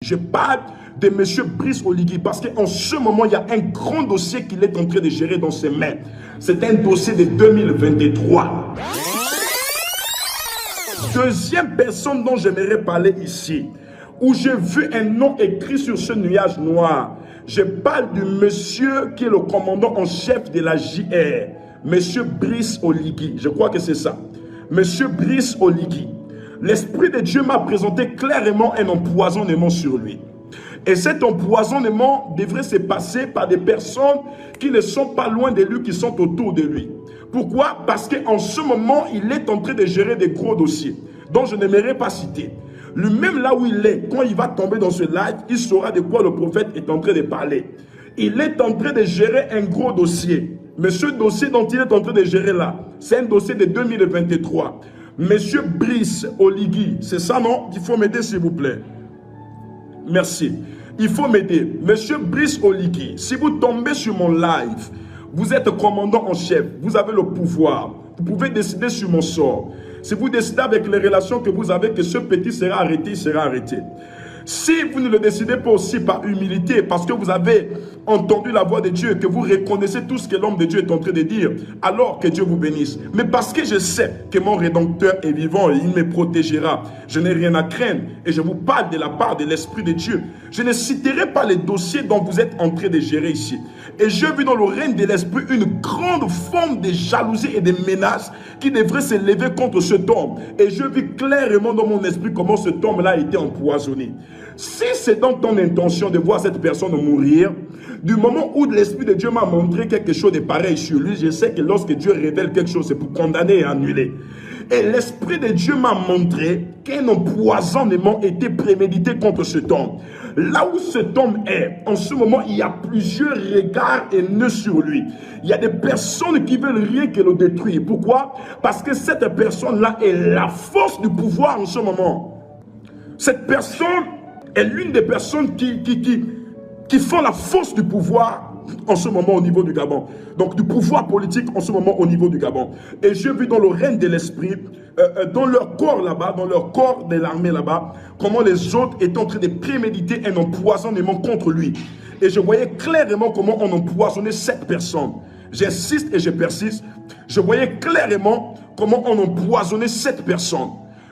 Je parle de M. Brice Oligui parce qu'en ce moment, il y a un grand dossier qu'il est en train de gérer dans ses mains. C'est un dossier de 2023. Deuxième personne dont j'aimerais parler ici, où j'ai vu un nom écrit sur ce nuage noir. Je parle du monsieur qui est le commandant en chef de la JR, monsieur Brice Oligui. Je crois que c'est ça. Monsieur Brice Oligui. L'Esprit de Dieu m'a présenté clairement un empoisonnement sur lui. Et cet empoisonnement devrait se passer par des personnes qui ne sont pas loin de lui, qui sont autour de lui. Pourquoi? Parce qu'en ce moment, il est en train de gérer des gros dossiers dont je n'aimerais pas citer. Lui-même là où il est, quand il va tomber dans ce live, il saura de quoi le prophète est en train de parler. Il est en train de gérer un gros dossier. Mais ce dossier dont il est en train de gérer là, c'est un dossier de 2023. Monsieur Brice Oligui, c'est ça non? Il faut m'aider s'il vous plaît. Merci. Il faut m'aider. Monsieur Brice Oligui, si vous tombez sur mon live, vous êtes commandant en chef, vous avez le pouvoir. Vous pouvez décider sur mon sort. Si vous décidez avec les relations que vous avez que ce petit sera arrêté, il sera arrêté. Si vous ne le décidez pas aussi par humilité, parce que vous avez entendu la voix de Dieu, que vous reconnaissez tout ce que l'homme de Dieu est en train de dire, alors que Dieu vous bénisse. Mais parce que je sais que mon Rédempteur est vivant et il me protégera, je n'ai rien à craindre et je vous parle de la part de l'Esprit de Dieu. Je ne citerai pas les dossiers dont vous êtes en train de gérer ici. Et je vis dans le règne de l'Esprit une grande forme de jalousie et de menaces qui devrait se lever contre cet homme. Et je vis clairement dans mon esprit comment cet homme-là a été empoisonné. Si c'est dans ton intention de voir cette personne mourir, du moment où l'Esprit de Dieu m'a montré quelque chose de pareil sur lui, je sais que lorsque Dieu révèle quelque chose, c'est pour condamner et annuler. Et l'Esprit de Dieu m'a montré qu'un empoisonnement était prémédité contre cet homme. Là où cet homme est, en ce moment, il y a plusieurs regards haineux sur lui. Il y a des personnes qui veulent rien que le détruire. Pourquoi? Parce que cette personne-là est la force du pouvoir en ce moment. Cette personne est l'une des personnes qui font la force du pouvoir en ce moment au niveau du Gabon. Donc du pouvoir politique en ce moment au niveau du Gabon. Et je vis dans le règne de l'esprit, dans leur corps là-bas, dans leur corps de l'armée là-bas, comment les autres étaient en train de préméditer un empoisonnement contre lui. Et je voyais clairement comment on empoisonnait cette personne. J'insiste et je persiste. Je voyais clairement comment on empoisonnait cette personne.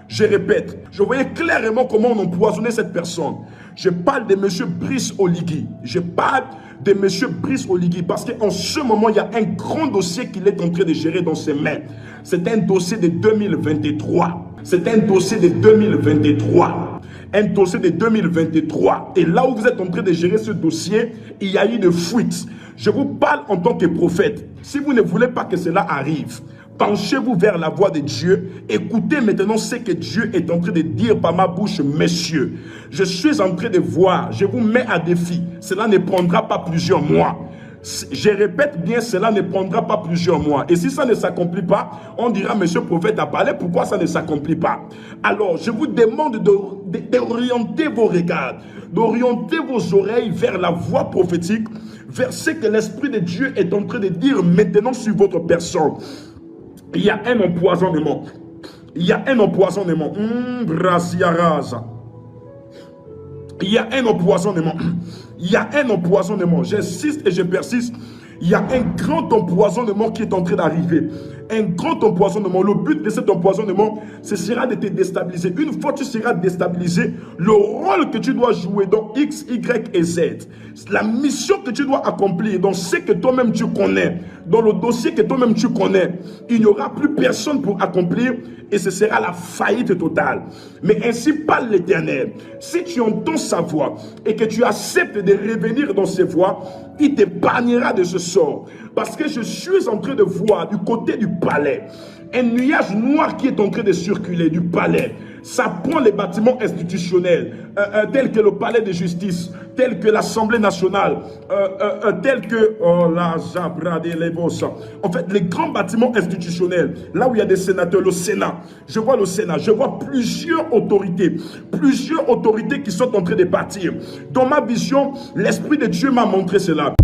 Je répète, je voyais clairement comment on empoisonnait cette personne. Je parle de M. Brice Oligui. Je parle de M. Brice Oligui parce qu'en ce moment, il y a un grand dossier qu'il est en train de gérer dans ses mains. C'est un dossier de 2023. C'est un dossier de 2023. Un dossier de 2023. Et là où vous êtes en train de gérer ce dossier, il y a eu des fuites. Je vous parle en tant que prophète. Si vous ne voulez pas que cela arrive, penchez-vous vers la voix de Dieu. Écoutez maintenant ce que Dieu est en train de dire par ma bouche, messieurs. Je suis en train de voir, je vous mets à défi. Cela ne prendra pas plusieurs mois. Je répète bien, cela ne prendra pas plusieurs mois. Et si ça ne s'accomplit pas, on dira, monsieur le prophète a parlé, pourquoi ça ne s'accomplit pas? Alors, je vous demande d'orienter vos regards, d'orienter vos oreilles vers la voix prophétique, vers ce que l'Esprit de Dieu est en train de dire maintenant sur votre personne. Il y a un empoisonnement. Il y a un empoisonnement. Il y a un empoisonnement. Il y a un empoisonnement. J'insiste et je persiste. Il y a un grand empoisonnement qui est en train d'arriver. Un grand empoisonnement. Le but de cet empoisonnement, ce sera de te déstabiliser. Une fois que tu seras déstabilisé, le rôle que tu dois jouer dans X, Y et Z, la mission que tu dois accomplir dans ce que toi-même tu connais, dans le dossier que toi-même tu connais, il n'y aura plus personne pour accomplir et ce sera la faillite totale. Mais ainsi parle l'Éternel. Si tu entends sa voix et que tu acceptes de revenir dans ses voies, il t'épargnera de ce sort. Parce que je suis en train de voir du côté du palais un nuage noir qui est en train de circuler du palais. Ça prend les bâtiments institutionnels tels que le palais de justice, tels que l'Assemblée nationale, tels que en fait les grands bâtiments institutionnels, là où il y a des sénateurs, le Sénat. Je vois le Sénat, je vois plusieurs autorités qui sont en train de partir. Dans ma vision, l'Esprit de Dieu m'a montré cela.